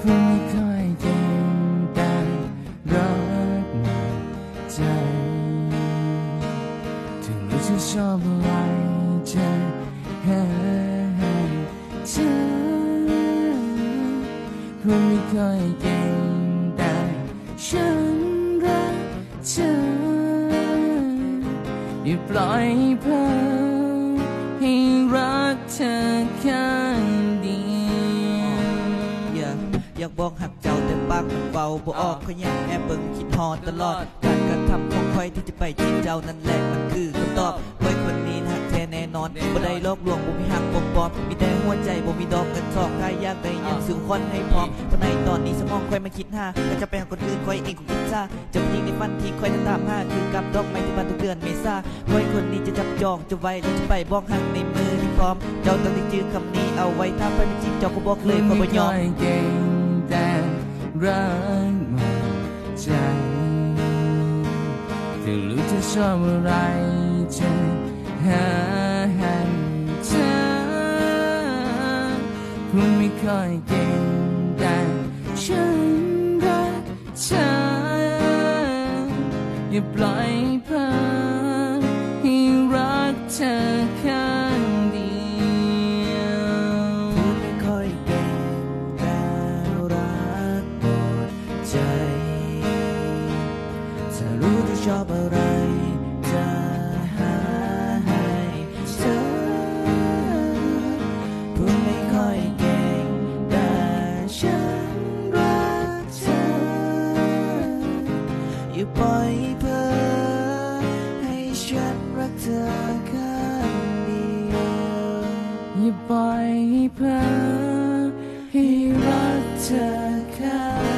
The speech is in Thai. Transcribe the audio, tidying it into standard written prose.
พูดไม่ค่อยเก่งแต่รักหมดใจถึงรู้จะชอบอะไรจะให้เธอพูดไม่ค่อยเก่งแต่ฉันรักเธออย่าปล่อยเพลินให้รักเธอข้างเดียวอยากบอกหักเจ้าแต่ปากมันเบาบ่ออกเขายังแอบเบิ่งคิดฮอดตลอดการกระทำของใครที่จะไปจีบเจ้านั่นแหละมันคือคำตอบไว้คนนี้หักแท้แน่นอนบ่ได้ลอกลวงบ่มีหักบ่ปลอมมีแต่หัวใจบ่มีดอกเงินทองใครอยากได้ยังซื้อคนให้พร้อมเพราะในตอนนี้สมองค่อยมาคิดหาก็จะไปหาคนอื่นค่อยเองคงคิดซะจะไปยิงในฝันที่ค่อยตามหาคือกับดอกไม้ที่บ้านทุกเดือนเมษาค่อยคนนี้จะจับจองจะไว้แล้วจะไปบอกหักในมือที่พร้อมเจ้าต้องจื้อคำนี้เอาไว้ถ้าไปไม่จริงเจ้าก็บอกเลยเขาบ่ยอมแต่รักหมดใจถึงรู้จะชอบอะไรจะหาให้เธอพูดไม่ค่อยเก่งแต่ฉันรักเธออย่าปล่อยเพลินให้รักเธอข้างเดียวพูดไม่ค่อยเก่งแต่รักหมดใจถ้ารู้ที่ชอบอะไรจะหาให้เธอพูดไม่ค่อยเก่งแต่ฉันรักเธออย่าปล่อยเพลินให้ฉันรักเธอข้างเดียวอย่าปล่อยเพลินให้รักเธอข้าง